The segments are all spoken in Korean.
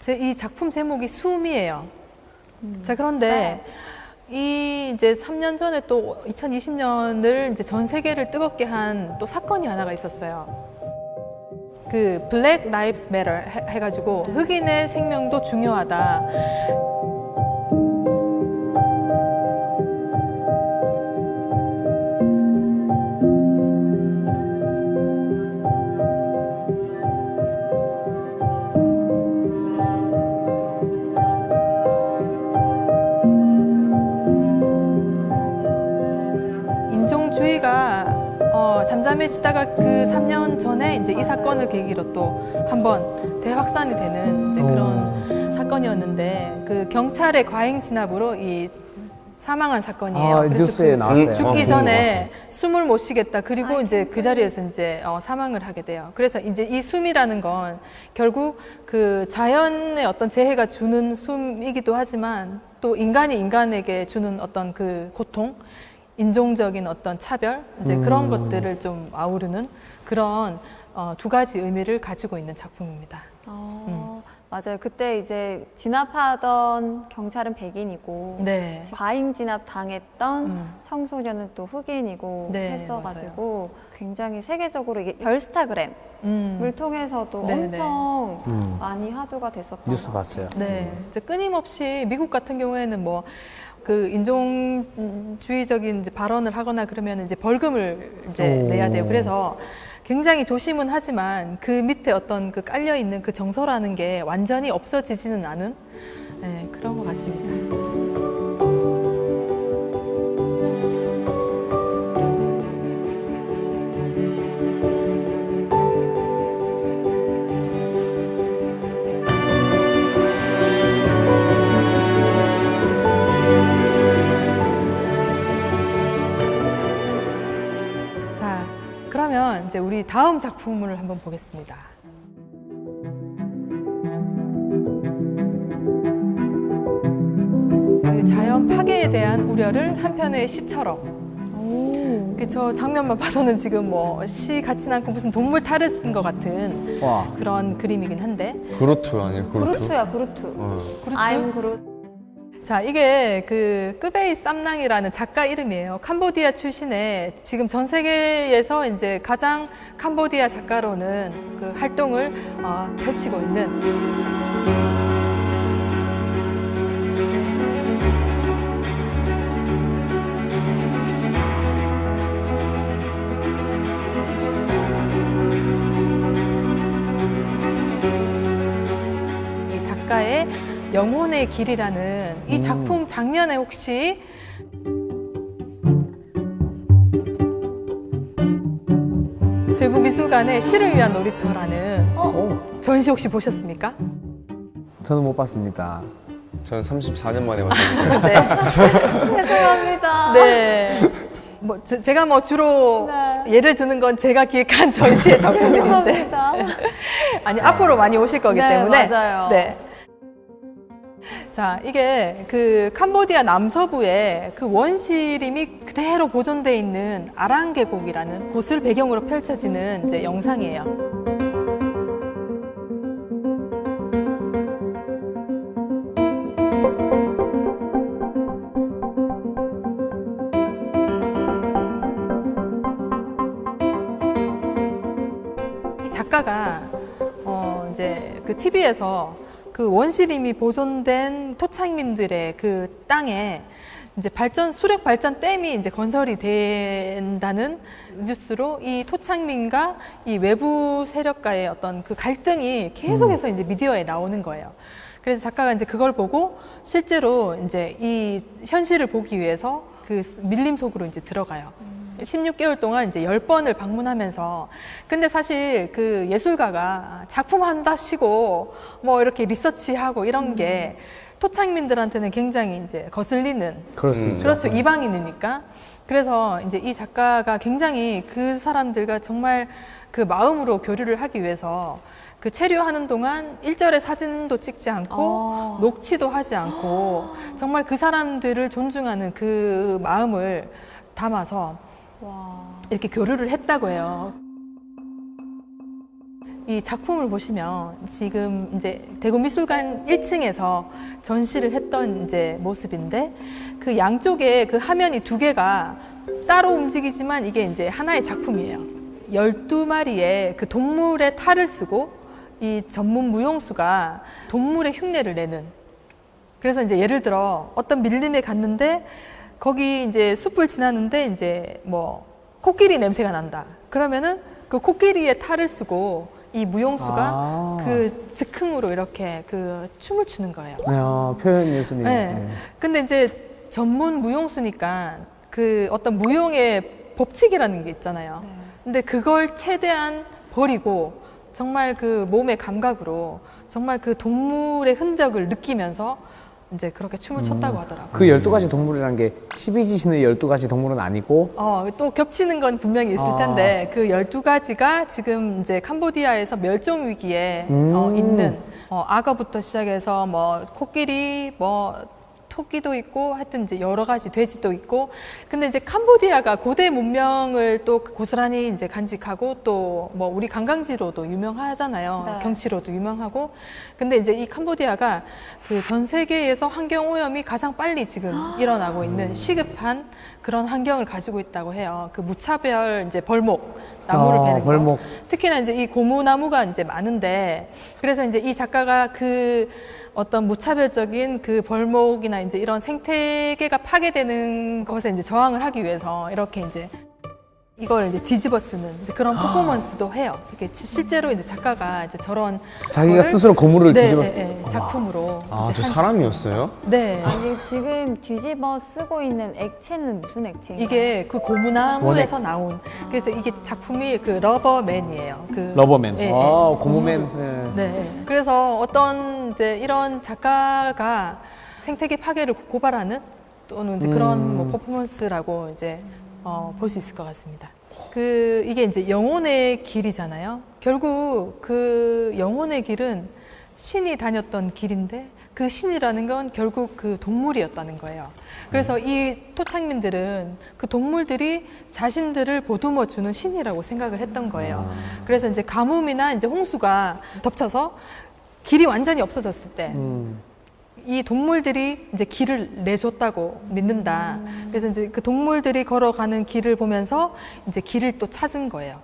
제 이 작품 제목이 숨이에요. 자, 그런데 이 이제 3년 전에 또 2020년을 이제 전 세계를 뜨겁게 한 또 사건이 하나가 있었어요. 그 Black Lives Matter 해가지고 흑인의 생명도 중요하다. 인종주의가 잠잠해지다가 그 3년 전에 이제 이 사건을 계기로 또 한번 대확산이 되는 이제 그런 사건이었는데 그 경찰의 과잉 진압으로 이 사망한 사건이에요. 그래서 뉴스에 나왔어요. 죽기 전에 숨을 못 쉬겠다. 그리고 이제 그 자리에서 이제 사망을 하게 돼요. 그래서 이제 이 숨이라는 건 결국 그 자연의 어떤 재해가 주는 숨이기도 하지만 또 인간이 인간에게 주는 어떤 그 고통, 인종적인 어떤 차별, 이제 그런 것들을 좀 아우르는 그런 두 가지 의미를 가지고 있는 작품입니다. 맞아요. 그때 이제 진압하던 경찰은 백인이고 네. 과잉 진압 당했던 청소년은 또 흑인이고 네, 했어가지고 굉장히 세계적으로 이게 별스타그램을 통해서도 엄청 많이 화두가 됐었던 뉴스 것 봤어요. 네. 이제 끊임없이 미국 같은 경우에는 뭐 그 인종주의적인 이제 발언을 하거나 그러면 이제 벌금을 이제 내야 돼요. 그래서 굉장히 조심은 하지만 그 밑에 어떤 그 깔려 있는 그 정서라는 게 완전히 없어지지는 않은 그런 것 같습니다. 그러면 이제 우리 다음 작품을 한번 보겠습니다. 그 자연 파괴에 대한 우려를 한 편의 시처럼. 저 장면만 봐서는 지금 뭐 시 같진 않고 무슨 동물 탈을 쓴 것 같은 그런 그림이긴 한데. 그루트 아니에요? 그루트야, 그루트. 그루트? I'm 그루트. 자, 이게 그 끄베이 쌈낭이라는 작가 이름이에요. 캄보디아 출신의 지금 전 세계에서 이제 가장 캄보디아 작가로는 그 활동을 펼치고 있는. 이 작가의 영혼의 길이라는 이 작품 작년에 혹시 대구미술관의 시를 위한 놀이터라는 전시 혹시 보셨습니까? 저는 못 봤습니다. 저는 34년 만에 봤어요. 네. 죄송합니다. 네. 뭐 제가 뭐 주로 예를 드는 건 제가 기획한 전시의 작품인데 죄송합니다. 아니 앞으로 많이 오실 거기 때문에 맞아요. 네. 자, 이게 그 캄보디아 남서부에 그 원시림이 그대로 보존돼 있는 아랑 계곡이라는 곳을 배경으로 펼쳐지는 이제 영상이에요. 이 작가가 이제 그 TV에서 그 원시림이 보존된 토착민들의 그 땅에 이제 수력 발전 댐이 이제 건설이 된다는 뉴스로 이 토착민과 이 외부 세력과의 어떤 그 갈등이 계속해서 이제 미디어에 나오는 거예요. 그래서 작가가 이제 그걸 보고 실제로 이제 이 현실을 보기 위해서 그 밀림 속으로 이제 들어가요. 16개월 동안 이제 10번을 방문하면서 근데 사실 그 예술가가 작품 한다시고 뭐 이렇게 리서치하고 이런 게 토착민들한테는 굉장히 이제 거슬리는 그럴 수 있죠. 그렇죠. 이방인이니까. 그래서 이제 이 작가가 굉장히 그 사람들과 정말 그 마음으로 교류를 하기 위해서 그 체류하는 동안 일절의 사진도 찍지 않고 녹취도 하지 않고 정말 그 사람들을 존중하는 그 마음을 담아서 이렇게 교류를 했다고 해요. 이 작품을 보시면 지금 이제 대구미술관 1층에서 전시를 했던 이제 모습인데 그 양쪽에 그 화면이 두 개가 따로 움직이지만 이게 이제 하나의 작품이에요. 12마리의 그 동물의 탈을 쓰고 이 전문 무용수가 동물의 흉내를 내는. 그래서 이제 예를 들어 어떤 밀림에 갔는데 거기 이제 숲을 지나는데 이제 뭐 코끼리 냄새가 난다. 그러면은 그 코끼리의 탈을 쓰고 이 무용수가 그 즉흥으로 이렇게 그 춤을 추는 거예요. 표현 예술이. 네. 근데 이제 전문 무용수니까 그 어떤 무용의 법칙이라는 게 있잖아요. 네. 근데 그걸 최대한 버리고 정말 그 몸의 감각으로 정말 그 동물의 흔적을 느끼면서 이제 그렇게 춤을 췄다고 하더라고요. 그 12가지 동물이라는 게 12지신의 12가지 동물은 아니고 또 겹치는 건 분명히 있을 텐데 그 12가지가 지금 이제 캄보디아에서 멸종 위기에 있는 악어부터 시작해서 뭐 코끼리 뭐 토끼도 있고 하여튼 이제 여러 가지 돼지도 있고 근데 이제 캄보디아가 고대 문명을 또 고스란히 이제 간직하고 또 뭐 우리 관광지로도 유명하잖아요. 네. 경치로도 유명하고 근데 이제 이 캄보디아가 그 전 세계에서 환경 오염이 가장 빨리 지금 일어나고 있는 시급한 그런 환경을 가지고 있다고 해요. 그 무차별 이제 벌목 나무를 베는 거. 벌목. 특히나 이제 이 고무나무가 이제 많은데 그래서 이제 이 작가가 그 어떤 무차별적인 그 벌목이나 이제 이런 생태계가 파괴되는 것에 이제 저항을 하기 위해서 이렇게 이제 이걸 이제 뒤집어 쓰는 이제 그런 퍼포먼스도 해요. 이렇게 실제로 이제 작가가 이제 저런 자기가 거를 스스로 고무를 네, 뒤집어 네, 네, 작품으로 아, 이제 저 한 사람이었어요? 네. 아니 지금 뒤집어 쓰고 있는 액체는 무슨 액체인가요? 이게 그 고무나무에서 나온 그래서 이게 작품이 그 러버맨이에요. 그 러버맨. 예, 예. 고무맨. 네. 네. 그래서 어떤 이제 이런 작가가 생태계 파괴를 고발하는 또는 이제 그런 뭐 퍼포먼스라고 이제 볼 수 있을 것 같습니다. 이게 이제 영혼의 길이잖아요. 결국 그 영혼의 길은 신이 다녔던 길인데 그 신이라는 건 결국 그 동물이었다는 거예요. 그래서 이 토착민들은 그 동물들이 자신들을 보듬어 주는 신이라고 생각을 했던 거예요. 그래서 이제 가뭄이나 이제 홍수가 덮쳐서 길이 완전히 없어졌을 때 이 동물들이 이제 길을 내줬다고 믿는다. 그래서 이제 그 동물들이 걸어가는 길을 보면서 이제 길을 또 찾은 거예요.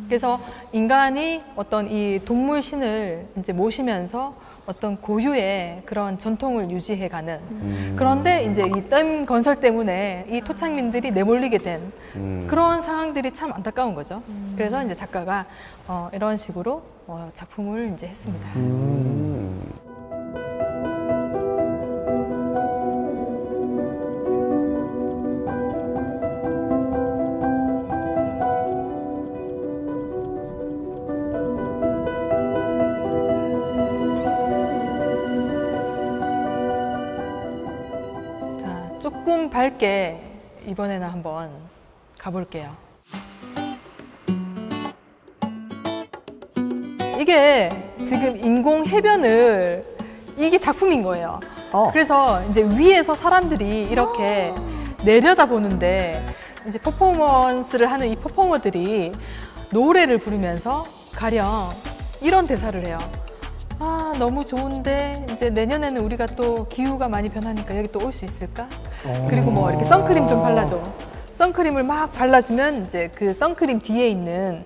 그래서 인간이 어떤 이 동물 신을 이제 모시면서 어떤 고유의 그런 전통을 유지해가는. 그런데 이제 이 댐 건설 때문에 이 토착민들이 내몰리게 된 그런 상황들이 참 안타까운 거죠. 그래서 이제 작가가 이런 식으로 작품을 이제 했습니다. 조금 밝게 이번에는 한번 가볼게요. 이게 지금 인공 해변을 이게 작품인 거예요. 그래서 이제 위에서 사람들이 이렇게 내려다 보는데 이제 퍼포먼스를 하는 이 퍼포머들이 노래를 부르면서 가령 이런 대사를 해요. 아, 너무 좋은데 이제 내년에는 우리가 또 기후가 많이 변하니까 여기 또 올 수 있을까? 그리고 뭐 이렇게 선크림 좀 발라줘. 선크림을 막 발라주면 이제 그 선크림 뒤에 있는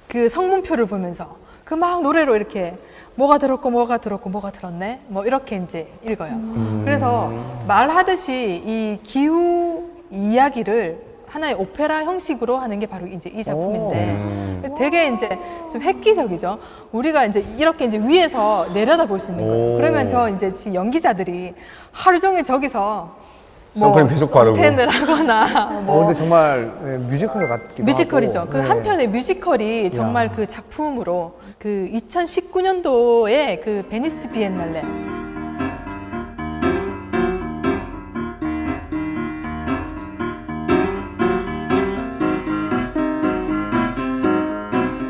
그 성분표를 보면서 그 막 노래로 이렇게 뭐가 들었고 뭐가 들었고 뭐가 들었네 뭐 이렇게 이제 읽어요. 그래서 말하듯이 이 기후 이야기를 하나의 오페라 형식으로 하는 게 바로 이제 이 작품인데 되게 이제 좀 획기적이죠. 우리가 이제 이렇게 이제 위에서 내려다 볼 수 있는 거예요. 그러면 저 이제 연기자들이 하루 종일 저기서 선크림 계속 바르고 선텐을 하거나 뭐 근데 정말 뮤지컬 같기도 뮤지컬이죠. 하고. 그 한편의 뮤지컬이 정말 그 작품으로 그 2019년도에 그 베니스 비엔날레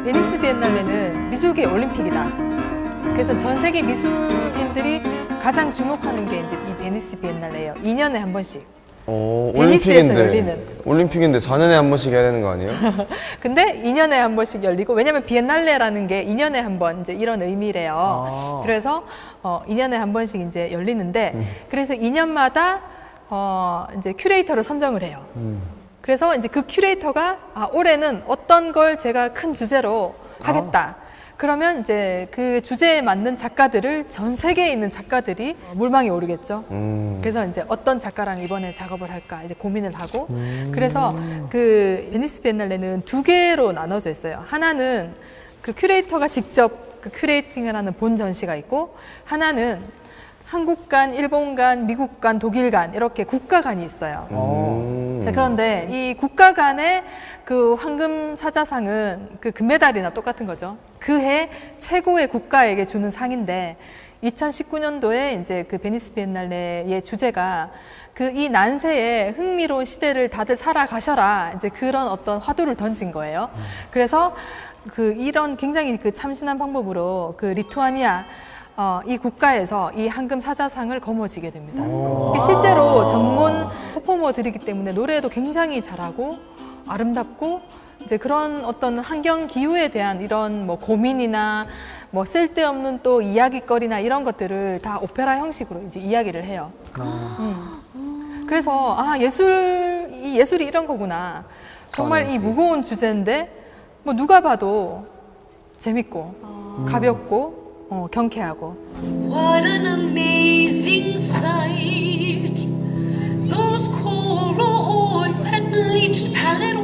베니스 비엔날레는 미술계 올림픽이다. 그래서 전 세계 미술인들이 가장 주목하는 게 이제 이 베니스 비엔날레예요. 2년에 한 번씩. 베니스에서 올림픽인데 열리는. 올림픽인데 4년에 한 번씩 해야 되는 거 아니에요? 근데 2년에 한 번씩 열리고, 왜냐면 비엔날레라는 게 2년에 한 번 이제 이런 의미래요. 아. 그래서 2년에 한 번씩 이제 열리는데, 그래서 2년마다 이제 큐레이터를 선정을 해요. 그래서 이제 그 큐레이터가 올해는 어떤 걸 제가 큰 주제로 하겠다. 그러면 이제 그 주제에 맞는 작가들을 전 세계에 있는 작가들이 물망에 오르겠죠. 그래서 이제 어떤 작가랑 이번에 작업을 할까 이제 고민을 하고, 그래서 그 베니스 비엔날레는 두 개로 나눠져 있어요. 하나는 그 큐레이터가 직접 그 큐레이팅을 하는 본 전시가 있고, 하나는 한국관, 일본관, 미국관, 독일관 이렇게 국가관이 있어요. 자, 그런데 이 국가간의 그 황금 사자상은 그 금메달이나 똑같은 거죠. 그 해 최고의 국가에게 주는 상인데, 2019년도에 이제 그 베니스 비엔날레의 주제가 그 이 난세에 흥미로운 시대를 다들 살아가셔라, 이제 그런 어떤 화두를 던진 거예요. 그래서 그 이런 굉장히 그 참신한 방법으로 그 리투아니아 이 국가에서 이 황금 사자상을 거머쥐게 됩니다. 실제로 전문 퍼포머들이기 때문에 노래도 굉장히 잘하고 아름답고, 이제 그런 어떤 환경 기후에 대한 이런 뭐 고민이나 뭐 쓸데없는 또 이야기거리나 이런 것들을 다 오페라 형식으로 이제 이야기를 해요. 그래서 예술이 이런 거구나. 정말 이 무거운 주제인데 뭐 누가 봐도 재밌고 가볍고 경쾌하고. What an amazing sight! Those choral horns that bleached pallid